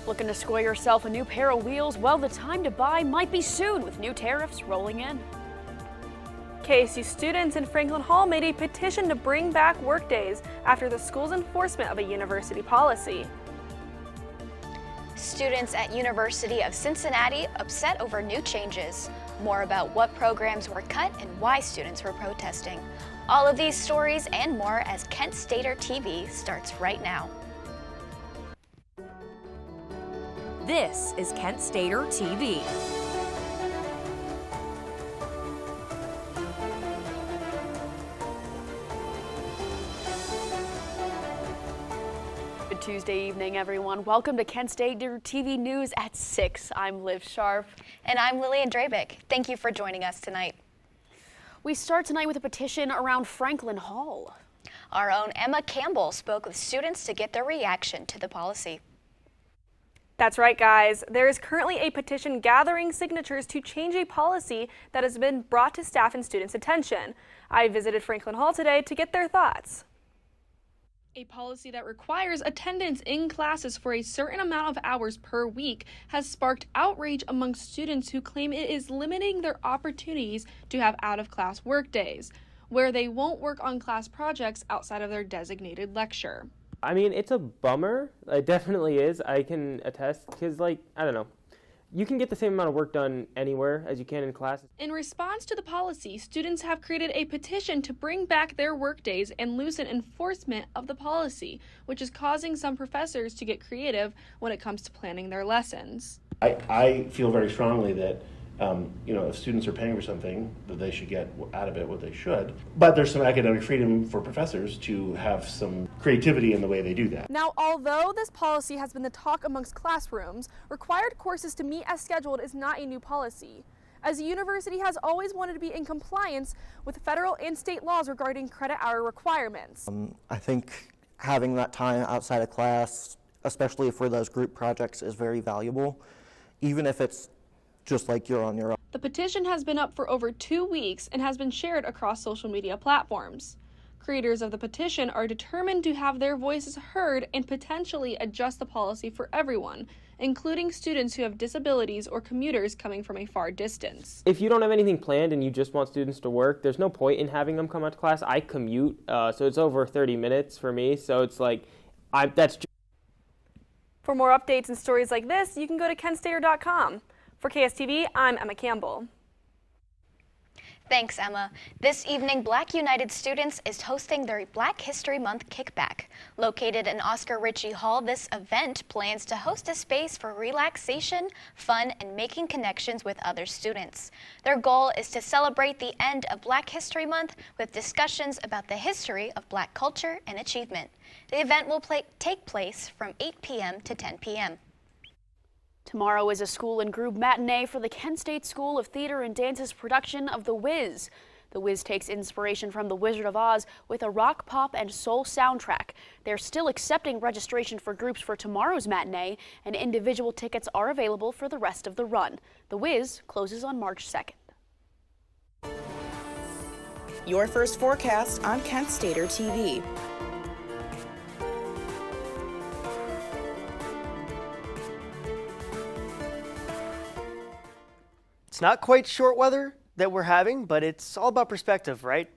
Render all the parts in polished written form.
Looking to score yourself a new pair of wheels? Well, the time to buy might be soon with new tariffs rolling in. KSU students in Franklin Hall made a petition to bring back workdays after the school's enforcement of a university policy. Students at University of Cincinnati upset over new changes. More about what programs were cut and why students were protesting. All of these stories and more as Kent Stater TV starts right now. This is Kent Stater TV. Good Tuesday evening, everyone. Welcome to Kent Stater TV News at 6. I'm Liv Sharp. And I'm Lillian Drabick. Thank you for joining us tonight. We start tonight with a petition around Franklin Hall. Our own Emma Campbell spoke with students to get their reaction to the policy. That's right, guys. There is currently a petition gathering signatures to change a policy that has been brought to staff and students' attention. I visited Franklin Hall today to get their thoughts. A policy that requires attendance in classes for a certain amount of hours per week has sparked outrage among students who claim it is limiting their opportunities to have out-of-class work days, where they won't work on class projects outside of their designated lecture. I mean, it's a bummer. It definitely is. I can attest because, I don't know. You can get the same amount of work done anywhere as you can in class. In response to the policy, students have created a petition to bring back their workdays and loosen enforcement of the policy, which is causing some professors to get creative when it comes to planning their lessons. I feel very strongly that if students are paying for something, that they should get out of it what they should. But there's some academic freedom for professors to have some creativity in the way they do that. Now, although this policy has been the talk amongst classrooms, required courses to meet as scheduled is not a new policy, as the university has always wanted to be in compliance with federal and state laws regarding credit hour requirements. I think having that time outside of class, especially for those group projects, is very valuable, even if it's just like you're on your own. The petition has been up for over 2 weeks and has been shared across social media platforms. Creators of the petition are determined to have their voices heard and potentially adjust the policy for everyone, including students who have disabilities or commuters coming from a far distance. If you don't have anything planned and you just want students to work, there's no point in having them come out to class. I commute, so it's over 30 minutes for me, so it's that's. For more updates and stories like this, you can go to kentstater.com. For KSTV, I'm Emma Campbell. Thanks, Emma. This evening, Black United Students is hosting their Black History Month kickback. Located in Oscar Ritchie Hall, this event plans to host a space for relaxation, fun, and making connections with other students. Their goal is to celebrate the end of Black History Month with discussions about the history of Black culture and achievement. The event will take place from 8 p.m. to 10 p.m. Tomorrow is a school and group matinee for the Kent State School of Theater and Dance's production of The Wiz. The Wiz takes inspiration from The Wizard of Oz with a rock, pop, and soul soundtrack. They're still accepting registration for groups for tomorrow's matinee, and individual tickets are available for the rest of the run. The Wiz closes on March 2nd. Your first forecast on Kent Stater TV. It's not quite short weather that we're having, but it's all about perspective, right?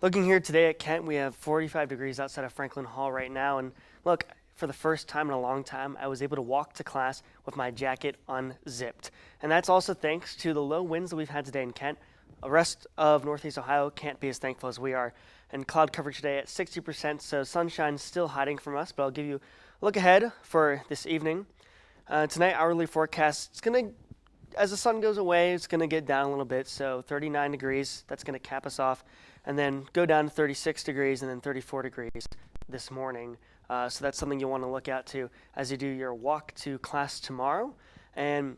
Looking here today at Kent, we have 45 degrees outside of Franklin Hall right now. And look, for the first time in a long time, I was able to walk to class with my jacket unzipped. And that's also thanks to the low winds that we've had today in Kent. The rest of Northeast Ohio can't be as thankful as we are. And cloud coverage today at 60%, so sunshine's still hiding from us, but I'll give you a look ahead for this evening. Tonight, hourly forecast, it's going to, as the sun goes away, it's going to get down a little bit, so 39 degrees, that's going to cap us off, and then go down to 36 degrees and then 34 degrees this morning. So that's something you'll want to look out to as you do your walk to class tomorrow. And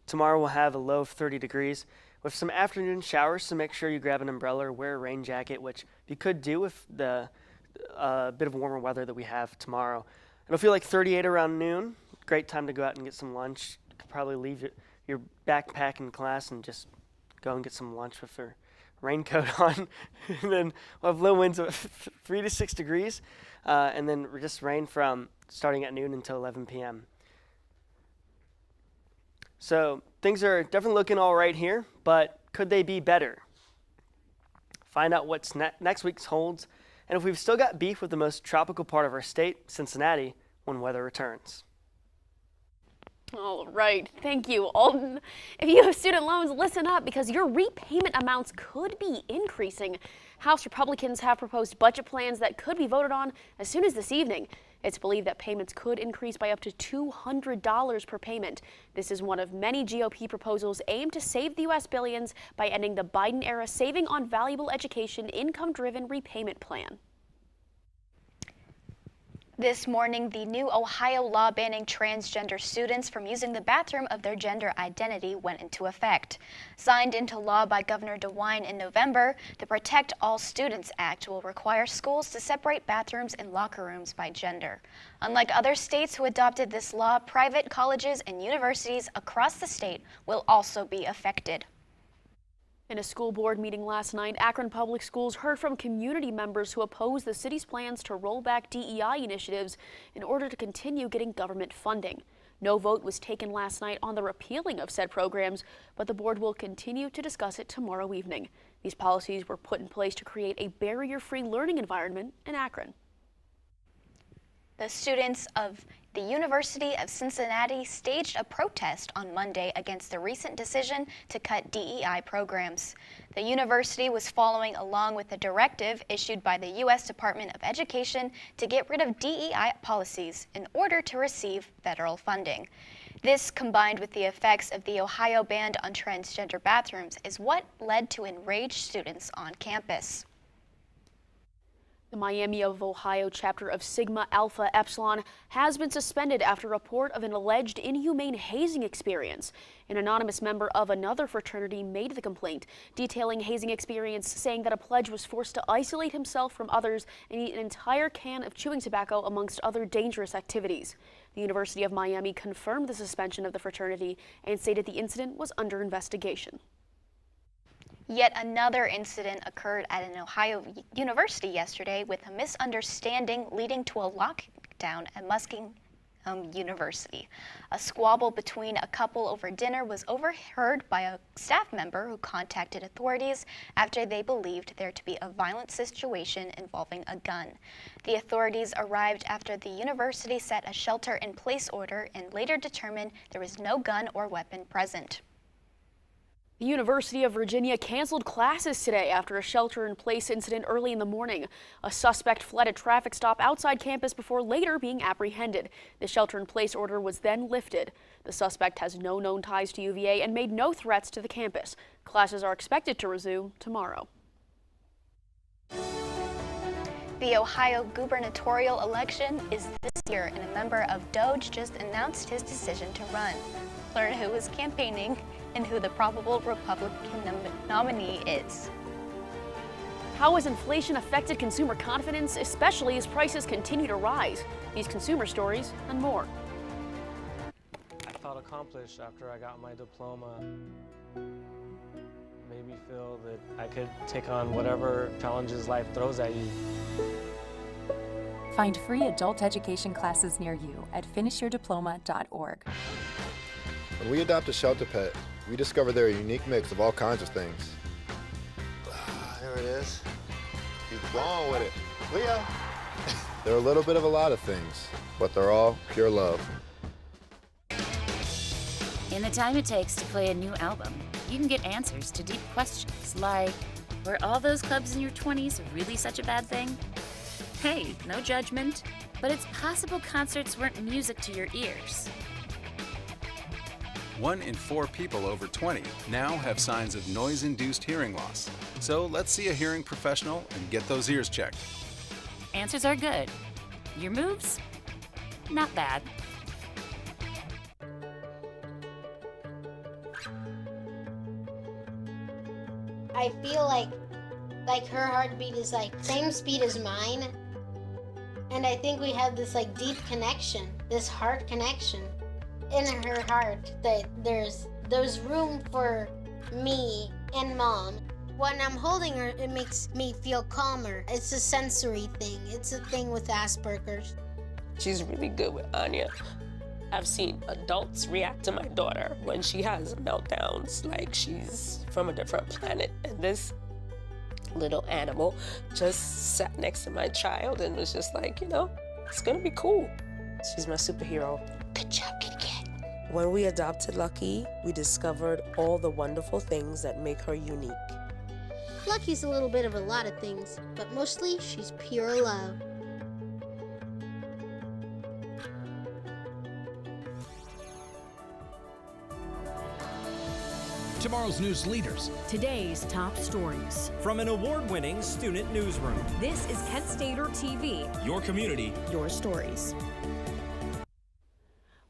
tomorrow we'll have a low of 30 degrees with some afternoon showers, so make sure you grab an umbrella or wear a rain jacket, which you could do with the bit of warmer weather that we have tomorrow. It'll feel like 38 around noon. Great time to go out and get some lunch. You could probably leave your backpack in class and just go and get some lunch with your raincoat on. And then we'll have low winds of 3 to 6 degrees, and then just rain from starting at noon until 11 p.m. So things are definitely looking all right here, but could they be better? Find out what's next week's holds, and if we've still got beef with the most tropical part of our state, Cincinnati, when weather returns. All right, thank you, Alden. If you have student loans, listen up because your repayment amounts could be increasing. House Republicans have proposed budget plans that could be voted on as soon as this evening. It's believed that payments could increase by up to $200 per payment. This is one of many GOP proposals aimed to save the U.S. billions by ending the Biden-era Saving on Valuable Education income-driven repayment plan. This morning, the new Ohio law banning transgender students from using the bathroom of their gender identity went into effect. Signed into law by Governor DeWine in November, the Protect All Students Act will require schools to separate bathrooms and locker rooms by gender. Unlike other states who adopted this law, private colleges and universities across the state will also be affected. In a school board meeting last night, Akron Public Schools heard from community members who oppose the city's plans to roll back DEI initiatives in order to continue getting government funding. No vote was taken last night on the repealing of said programs, but the board will continue to discuss it tomorrow evening. These policies were put in place to create a barrier-free learning environment in Akron. The students of the University of Cincinnati staged a protest on Monday against the recent decision to cut DEI programs. The university was following along with the directive issued by the U.S. Department of Education to get rid of DEI policies in order to receive federal funding. This, combined with the effects of the Ohio ban on transgender bathrooms, is what led to enraged students on campus. The Miami of Ohio chapter of Sigma Alpha Epsilon has been suspended after a report of an alleged inhumane hazing experience. An anonymous member of another fraternity made the complaint, detailing hazing experience, saying that a pledge was forced to isolate himself from others and eat an entire can of chewing tobacco amongst other dangerous activities. The University of Miami confirmed the suspension of the fraternity and stated the incident was under investigation. Yet another incident occurred at an Ohio university yesterday with a misunderstanding leading to a lockdown at Muskingum University. A squabble between a couple over dinner was overheard by a staff member who contacted authorities after they believed there to be a violent situation involving a gun. The authorities arrived after the university set a shelter-in-place order and later determined there was no gun or weapon present. The University of Virginia canceled classes today after a shelter-in-place incident early in the morning. A suspect fled a traffic stop outside campus before later being apprehended. The shelter-in-place order was then lifted. The suspect has no known ties to UVA and made no threats to the campus. Classes are expected to resume tomorrow. The Ohio gubernatorial election is this year, and a member of DOJ just announced his decision to run. Learn who is campaigning and who the probable Republican nominee is. How has inflation affected consumer confidence, especially as prices continue to rise? These consumer stories and more. I felt accomplished after I got my diploma. Made me feel that I could take on whatever challenges life throws at you. Find free adult education classes near you at finishyourdiploma.org. When we adopt a shelter pet, we discover they're a unique mix of all kinds of things. There it is. He's gone with it. Leo! They're a little bit of a lot of things, but they're all pure love. In the time it takes to play a new album, you can get answers to deep questions like, were all those clubs in your 20s really such a bad thing? Hey, no judgment, but it's possible concerts weren't music to your ears. 1 in 4 people over 20 now have signs of noise-induced hearing loss. So let's see a hearing professional and get those ears checked. Answers are good. Your moves? Not bad. I feel like her heartbeat is like same speed as mine. And I think we have this like deep connection, this heart connection in her heart, that there's room for me and mom. When I'm holding her, it makes me feel calmer. It's a sensory thing. It's a thing with Asperger's. She's really good with Anya. I've seen adults react to my daughter when she has meltdowns like she's from a different planet. And this little animal just sat next to my child and was just like, you know, it's gonna be cool. She's my superhero. Good job, kitty cat. When we adopted Lucky, we discovered all the wonderful things that make her unique. Lucky's a little bit of a lot of things, but mostly she's pure love. Tomorrow's news leaders. Today's top stories. From an award-winning student newsroom. This is Kent Stater TV. Your community. Your stories.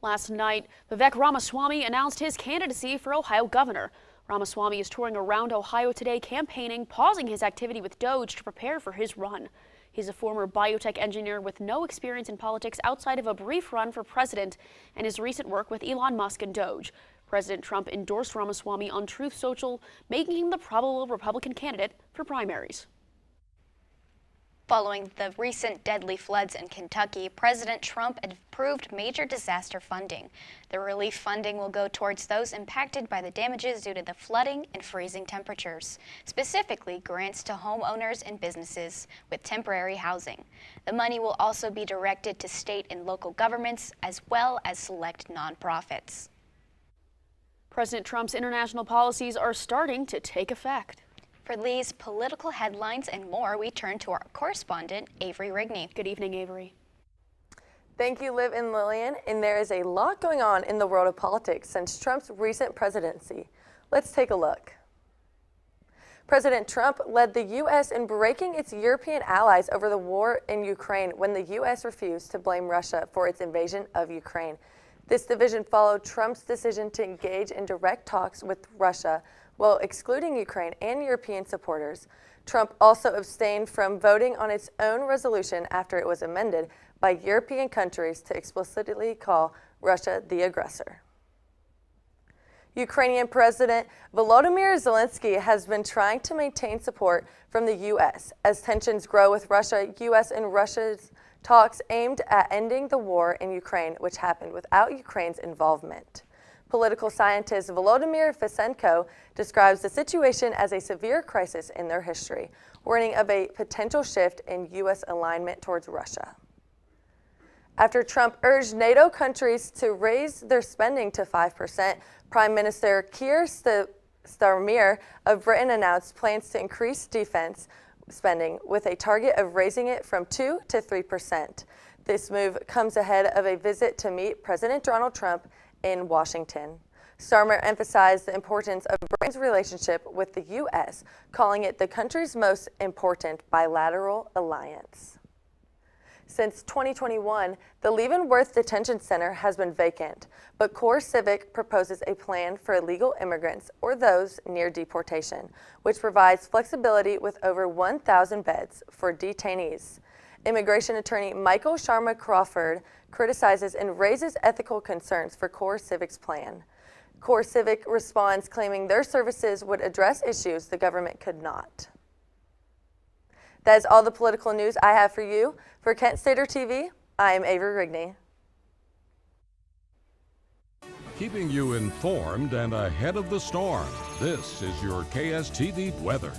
Last night, Vivek Ramaswamy announced his candidacy for Ohio governor. Ramaswamy is touring around Ohio today campaigning, pausing his activity with Doge to prepare for his run. He's a former biotech engineer with no experience in politics outside of a brief run for president and his recent work with Elon Musk and Doge. President Trump endorsed Ramaswamy on Truth Social, making him the probable Republican candidate for primaries. Following the recent deadly floods in Kentucky, President Trump approved major disaster funding. The relief funding will go towards those impacted by the damages due to the flooding and freezing temperatures, specifically grants to homeowners and businesses with temporary housing. The money will also be directed to state and local governments as well as select nonprofits. President Trump's international policies are starting to take effect. For these political headlines and more, we turn to our correspondent, Avery Rigney. Good evening, Avery. Thank you, Liv and Lillian. And there is a lot going on in the world of politics since Trump's recent presidency. Let's take a look. President Trump led the U.S. in breaking its European allies over the war in Ukraine when the U.S. refused to blame Russia for its invasion of Ukraine. This division followed Trump's decision to engage in direct talks with Russia while excluding Ukraine and European supporters. Trump also abstained from voting on its own resolution after it was amended by European countries to explicitly call Russia the aggressor. Ukrainian President Volodymyr Zelensky has been trying to maintain support from the U.S. as tensions grow with Russia. U.S. and Russia's talks aimed at ending the war in Ukraine, which happened without Ukraine's involvement. Political scientist Volodymyr Fisenko describes the situation as a severe crisis in their history, warning of a potential shift in U.S. alignment towards Russia. After Trump urged NATO countries to raise their spending to 5%, Prime Minister Keir Starmer of Britain announced plans to increase defense spending with a target of raising it from 2 to 3%. This move comes ahead of a visit to meet President Donald Trump in Washington. Starmer emphasized the importance of Britain's relationship with the U.S., calling it the country's most important bilateral alliance. Since 2021, the Leavenworth Detention Center has been vacant, but Core Civic proposes a plan for illegal immigrants or those near deportation, which provides flexibility with over 1,000 beds for detainees. Immigration attorney Michael Sharma Crawford criticizes and raises ethical concerns for Core Civic's plan. Core Civic responds claiming their services would address issues the government could not. That is all the political news I have for you. For Kent Stater TV, I am Avery Rigney. Keeping you informed and ahead of the storm, this is your KSTV weather.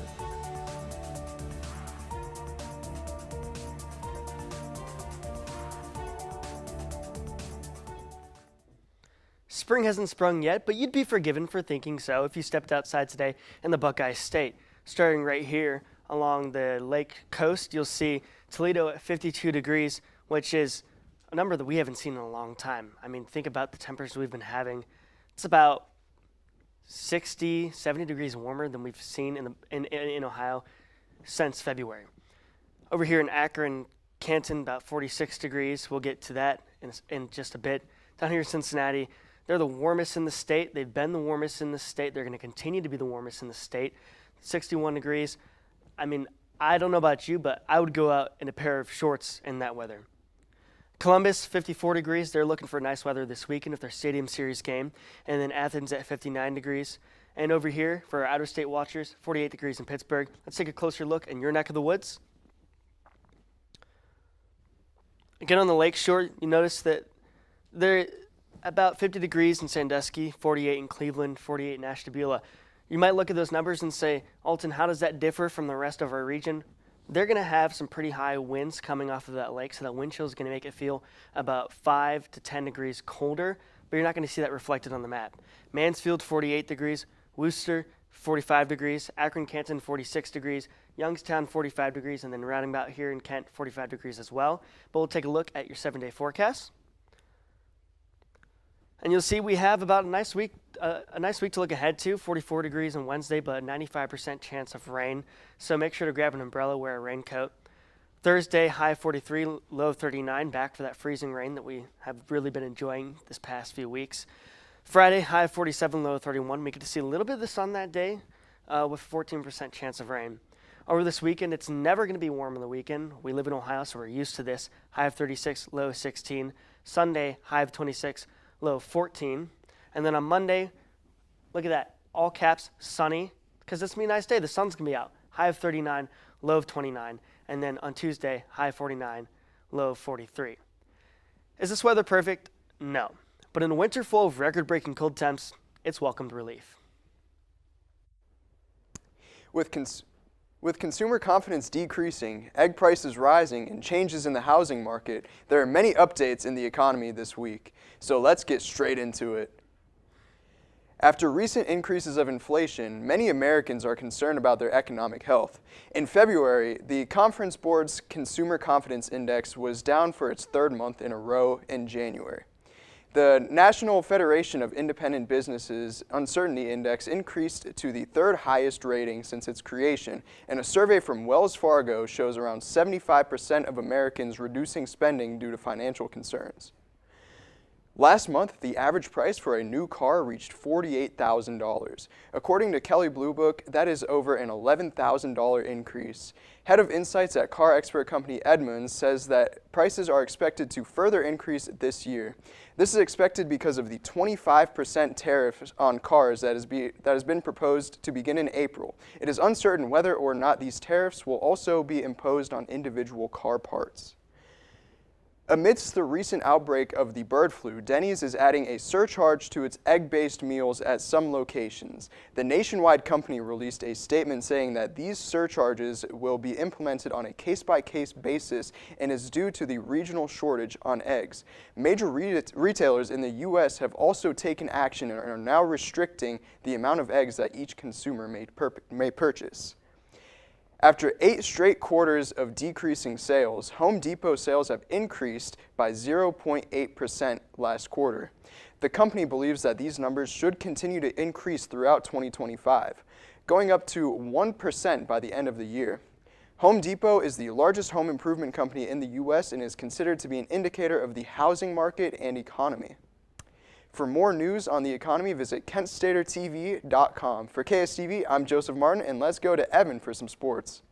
Spring hasn't sprung yet, but you'd be forgiven for thinking so if you stepped outside today in the Buckeye State. Starting right here along the lake coast, you'll see Toledo at 52 degrees, which is a number that we haven't seen in a long time. I mean, think about the temperatures we've been having. It's about 60, 70 degrees warmer than we've seen in Ohio since February. Over here in Akron, Canton, about 46 degrees. We'll get to that in just a bit. Down here in Cincinnati, they're the warmest in the state. They've been the warmest in the state. They're going to continue to be the warmest in the state. 61 degrees. I mean, I don't know about you, but I would go out in a pair of shorts in that weather. Columbus, 54 degrees. They're looking for nice weather this weekend with their Stadium Series game. And then Athens at 59 degrees. And over here, for our out-of-state watchers, 48 degrees in Pittsburgh. Let's take a closer look in your neck of the woods. Again, on the lake shore, you notice that about 50 degrees in Sandusky, 48 in Cleveland, 48 in Ashtabula. You might look at those numbers and say, Alton, how does that differ from the rest of our region? They're going to have some pretty high winds coming off of that lake, so that wind chill is going to make it feel about 5 to 10 degrees colder, but you're not going to see that reflected on the map. Mansfield, 48 degrees, Worcester, 45 degrees, Akron-Canton, 46 degrees, Youngstown, 45 degrees, and then rounding about here in Kent, 45 degrees as well. But we'll take a look at your 7-day forecast. And you'll see we have about a nice week to look ahead to. 44 degrees on Wednesday, but 95% chance of rain. So make sure to grab an umbrella, wear a raincoat. Thursday, high 43, low 39, back for that freezing rain that we have really been enjoying this past few weeks. Friday, high 47, low 31. We get to see a little bit of the sun that day with 14% chance of rain. Over this weekend, it's never going to be warm on the weekend. We live in Ohio, so we're used to this. High of 36, low 16. Sunday, high of 26, low 14. And then on Monday, look at that, all caps, sunny, because it's going to be a nice day. The sun's going to be out. High of 39, low of 29. And then on Tuesday, high of 49, low of 43. Is this weather perfect? No. But in a winter full of record-breaking cold temps, it's welcomed relief. With consumer confidence decreasing, egg prices rising, and changes in the housing market, there are many updates in the economy this week. So let's get straight into it. After recent increases of inflation, many Americans are concerned about their economic health. In February, the Conference Board's Consumer Confidence Index was down for its third month in a row in January. The National Federation of Independent Businesses Uncertainty Index increased to the third highest rating since its creation, and a survey from Wells Fargo shows around 75% of Americans reducing spending due to financial concerns. Last month, the average price for a new car reached $48,000. According to Kelley Blue Book, that is over an $11,000 increase. Head of Insights at car expert company Edmunds says that prices are expected to further increase this year. This is expected because of the 25% tariff on cars that has been proposed to begin in April. It is uncertain whether or not these tariffs will also be imposed on individual car parts. Amidst the recent outbreak of the bird flu, Denny's is adding a surcharge to its egg-based meals at some locations. The nationwide company released a statement saying that these surcharges will be implemented on a case-by-case basis and is due to the regional shortage on eggs. Major retailers in the U.S. have also taken action and are now restricting the amount of eggs that each consumer may purchase. After 8 straight quarters of decreasing sales, Home Depot sales have increased by 0.8% last quarter. The company believes that these numbers should continue to increase throughout 2025, going up to 1% by the end of the year. Home Depot is the largest home improvement company in the U.S. and is considered to be an indicator of the housing market and economy. For more news on the economy, visit KentStaterTV.com. For KSTV, I'm Joseph Martin, and let's go to Evan for some sports.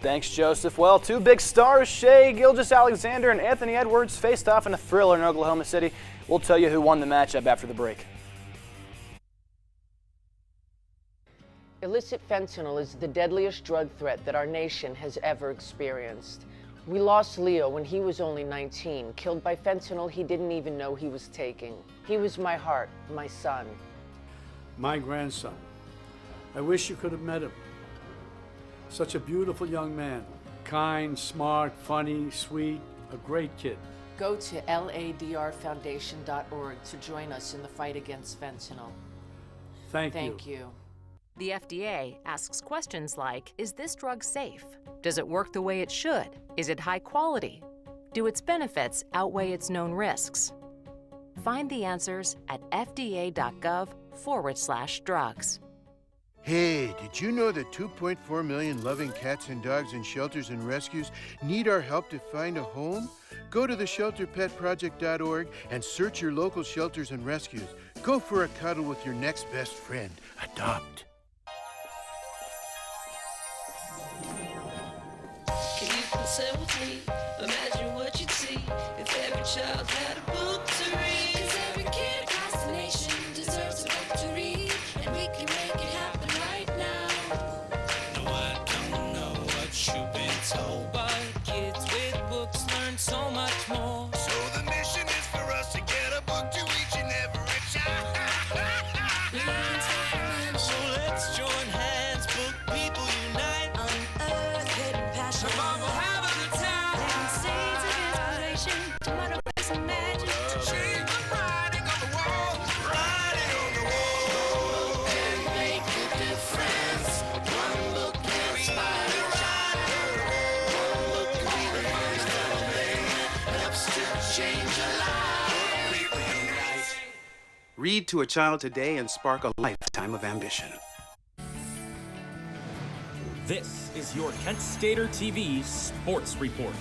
Thanks, Joseph. Well, two big stars, Shea Gilgeous-Alexander and Anthony Edwards, faced off in a thriller in Oklahoma City. We'll tell you who won the matchup after the break. Illicit fentanyl is the deadliest drug threat that our nation has ever experienced. We lost Leo when he was only 19, killed by fentanyl he didn't even know he was taking. He was my heart, my son. My grandson. I wish you could have met him. Such a beautiful young man. Kind, smart, funny, sweet, a great kid. Go to ladrfoundation.org to join us in the fight against fentanyl. Thank you. The FDA asks questions like, is this drug safe? Does it work the way it should? Is it high quality? Do its benefits outweigh its known risks? Find the answers at fda.gov/drugs. Hey, did you know that 2.4 million loving cats and dogs in shelters and rescues need our help to find a home? Go to theshelterpetproject.org and search your local shelters and rescues. Go for a cuddle with your next best friend. Adopt. Say with me, imagine what you'd see if every child had a book to read. 'Cause every kid across the nation deserves a book to read, and we can make it happen right now. No, I don't know what you've been told, but kids with books learn so much more. So the mission is change your life. Read to a child today and spark a lifetime of ambition. This is your Kent Stater TV Sports Report.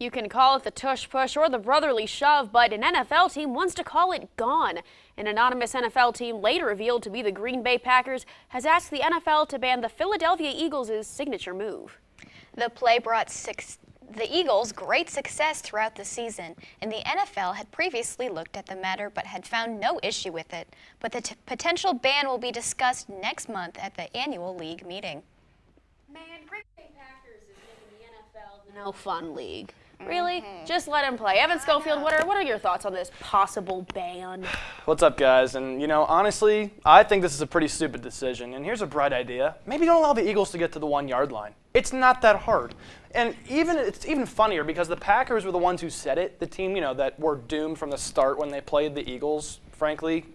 You can call it the tush push or the brotherly shove, but an NFL team wants to call it gone. An anonymous NFL team, later revealed to be the Green Bay Packers, has asked the NFL to ban the Philadelphia Eagles' signature move. The play brought the Eagles great success throughout the season, and the NFL had previously looked at the matter but had found no issue with it. But the potential ban will be discussed next month at the annual league meeting. Man, Green Bay Packers is making the NFL the no fun league. Really? Just let him play. Evan Schofield, what are your thoughts on this possible ban? What's up, guys? And, honestly, I think this is a pretty stupid decision. And here's a bright idea. Maybe don't allow the Eagles to get to the 1-yard line. It's not that hard. And it's even funnier because the Packers were the ones who said it, the team, that were doomed from the start when they played the Eagles, frankly.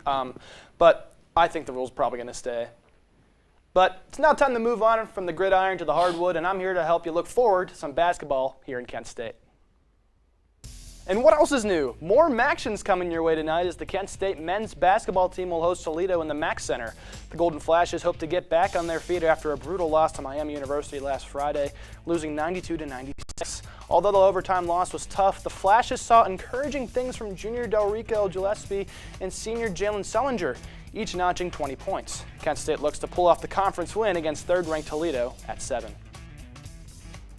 But I think the rule's probably going to stay. But it's now time to move on from the gridiron to the hardwood, and I'm here to help you look forward to some basketball here in Kent State. And what else is new? More MACtions coming your way tonight as the Kent State men's basketball team will host Toledo in the MAC Center. The Golden Flashes hope to get back on their feet after a brutal loss to Miami University last Friday, losing 92-96. Although the overtime loss was tough, the Flashes saw encouraging things from junior Delrico Gillespie and senior Jalen Sellinger, each notching 20 points. Kent State looks to pull off the conference win against third-ranked Toledo at 7.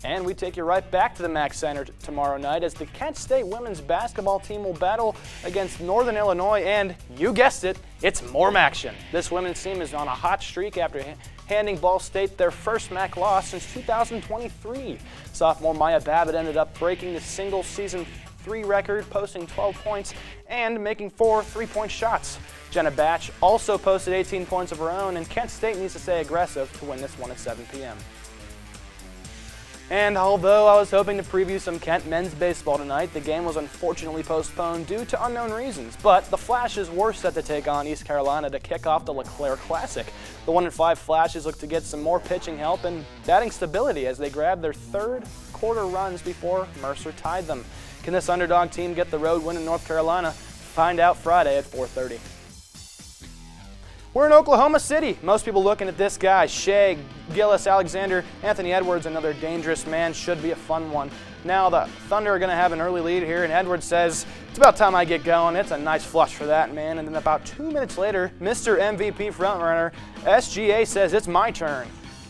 And we take you right back to the MAC Center tomorrow night as the Kent State women's basketball team will battle against Northern Illinois, and you guessed it, it's more MACtion. This women's team is on a hot streak after handing Ball State their first MAC loss since 2023. Sophomore Maya Babbitt ended up breaking the single-season 3 record, posting 12 points and making 4 three-point shots. Jenna Batch also posted 18 points of her own, and Kent State needs to stay aggressive to win this one at 7 p.m. And although I was hoping to preview some Kent men's baseball tonight, the game was unfortunately postponed due to unknown reasons. But the Flashes were set to take on East Carolina to kick off the LeClaire Classic. The 1-5 Flashes look to get some more pitching help and batting stability as they grab their third quarter runs before Mercer tied them. Can this underdog team get the road win in North Carolina? Find out Friday at 4:30. We're in Oklahoma City. Most people looking at this guy, Shea Gilgeous-Alexander, Anthony Edwards, another dangerous man, should be a fun one. Now the Thunder are going to have an early lead here, and Edwards says, it's about time I get going. It's a nice flush for that man. And then about 2 minutes later, Mr. MVP frontrunner SGA says, it's my turn.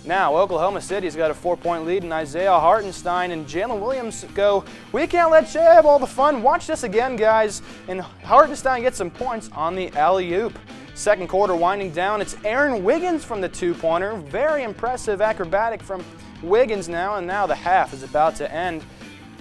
Now, Oklahoma City's got a 4-point lead, and Isaiah Hartenstein and Jalen Williams go, we can't let Shea have all the fun. Watch this again, guys. And Hartenstein gets some points on the alley-oop. Second quarter winding down, it's Aaron Wiggins from the 2-pointer. Very impressive acrobatic from Wiggins now, and now the half is about to end.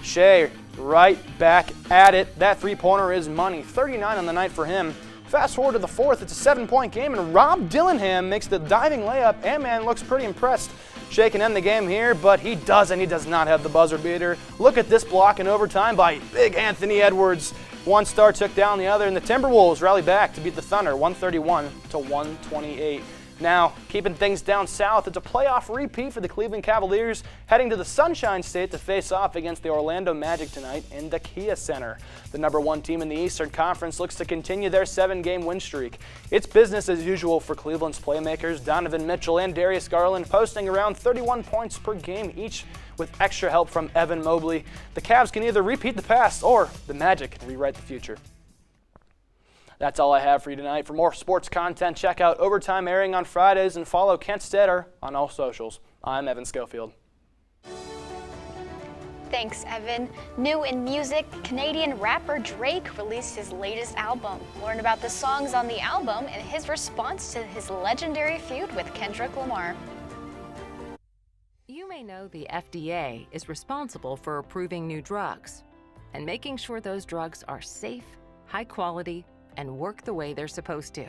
Shea right back at it. That 3-pointer is money, 39 on the night for him. Fast forward to the fourth, it's a 7-point game, and Rob Dillingham makes the diving layup, and man looks pretty impressed. Shea can end the game here, but he does not have the buzzer beater. Look at this block in overtime by big Anthony Edwards. One star took down the other, and the Timberwolves rally back to beat the Thunder 131-128. Now, keeping things down south, it's a playoff repeat for the Cleveland Cavaliers, heading to the Sunshine State to face off against the Orlando Magic tonight in the Kia Center. The #1 team in the Eastern Conference looks to continue their 7-game win streak. It's business as usual for Cleveland's playmakers, Donovan Mitchell and Darius Garland, posting around 31 points per game each, with extra help from Evan Mobley. The Cavs can either repeat the past or the Magic can rewrite the future. That's all I have for you tonight. For more sports content, check out Overtime airing on Fridays and follow Kent Stater on all socials. I'm Evan Schofield. Thanks, Evan. New in music, Canadian rapper Drake released his latest album. Learn about the songs on the album and his response to his legendary feud with Kendrick Lamar. You may know the FDA is responsible for approving new drugs and making sure those drugs are safe, high quality, and work the way they're supposed to.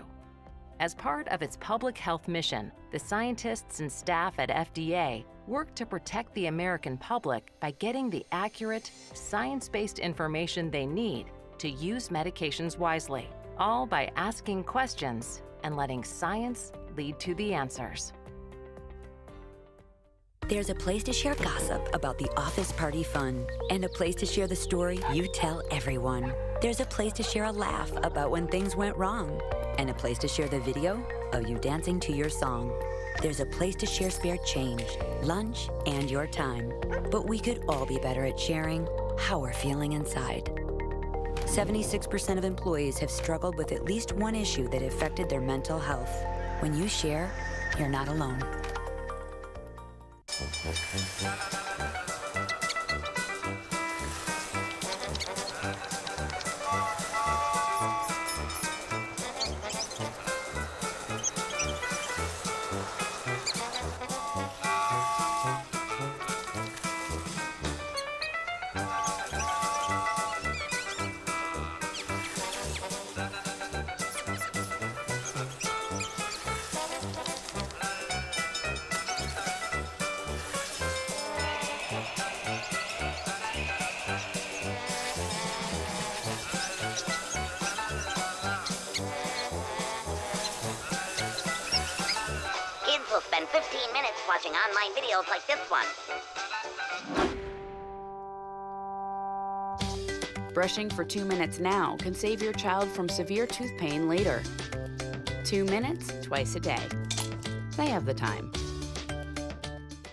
As part of its public health mission, the scientists and staff at FDA work to protect the American public by getting the accurate, science-based information they need to use medications wisely, all by asking questions and letting science lead to the answers. There's a place to share gossip about the office party fun, and a place to share the story you tell everyone. There's a place to share a laugh about when things went wrong, and a place to share the video of you dancing to your song. There's a place to share spare change, lunch, and your time. But we could all be better at sharing how we're feeling inside. 76% of employees have struggled with at least one issue that affected their mental health. When you share, you're not alone. Kids will spend 15 minutes watching online videos like this one. Brushing for 2 minutes now can save your child from severe tooth pain later. 2 minutes, twice a day. They have the time.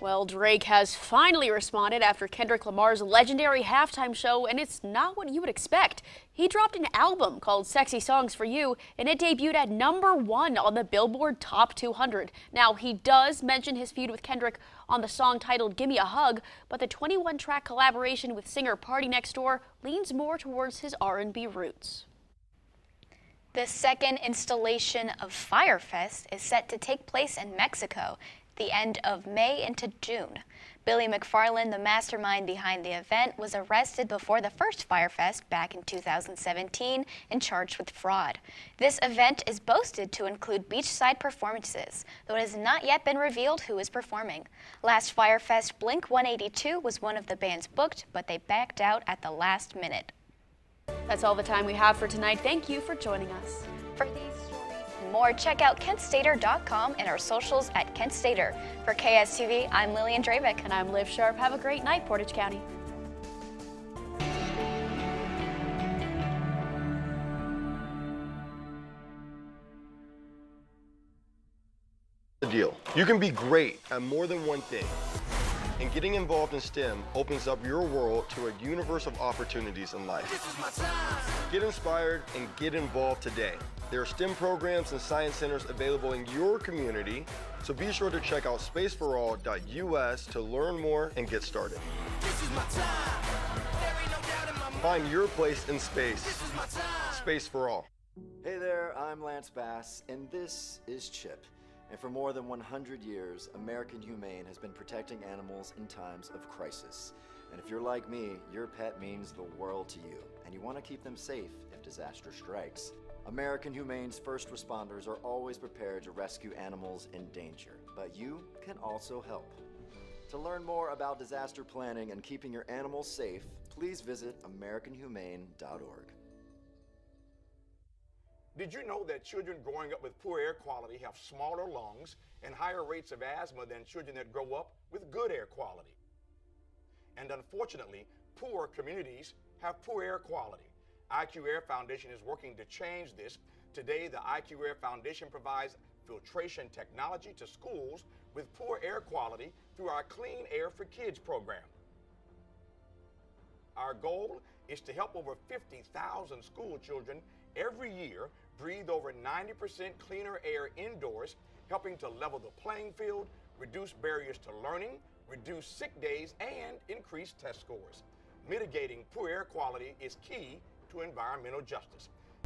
Well, Drake has finally responded after Kendrick Lamar's legendary halftime show, and it's not what you would expect. He dropped an album called Sexy Songs for You, and it debuted at #1 on the Billboard Top 200. Now, he does mention his feud with Kendrick on the song titled Gimme a Hug, but the 21-track collaboration with singer Party Next Door leans more towards his R&B roots. The second installation of Firefest is set to take place in Mexico the end of May into June. Billy McFarland, the mastermind behind the event, was arrested before the first Firefest back in 2017 and charged with fraud. This event is boasted to include beachside performances, though it has not yet been revealed who is performing. Last Firefest, Blink-182 was one of the bands booked, but they backed out at the last minute. That's all the time we have for tonight. Thank you for joining us. For these more, check out KentStater.com and our socials at Kent Stater. For KSTV, I'm Lillian Dravick. And I'm Liv Sharp. Have a great night, Portage County. The deal. You can be great at more than one thing. And getting involved in STEM opens up your world to a universe of opportunities in life. Get inspired and get involved today. There are STEM programs and science centers available in your community, so be sure to check out spaceforall.us to learn more and get started. Find your place in space. Space for All. Hey there, I'm Lance Bass, and this is CHIP. And for more than 100 years, American Humane has been protecting animals in times of crisis. And if you're like me, your pet means the world to you, and you want to keep them safe if disaster strikes. American Humane's first responders are always prepared to rescue animals in danger, but you can also help. To learn more about disaster planning and keeping your animals safe, please visit AmericanHumane.org. Did you know that children growing up with poor air quality have smaller lungs and higher rates of asthma than children that grow up with good air quality? And unfortunately, poor communities have poor air quality. IQ Air Foundation is working to change this. Today, the IQ Air Foundation provides filtration technology to schools with poor air quality through our Clean Air for Kids program. Our goal is to help over 50,000 school children every year breathe over 90% cleaner air indoors, helping to level the playing field, reduce barriers to learning, reduce sick days, and increase test scores. Mitigating poor air quality is key to environmental justice.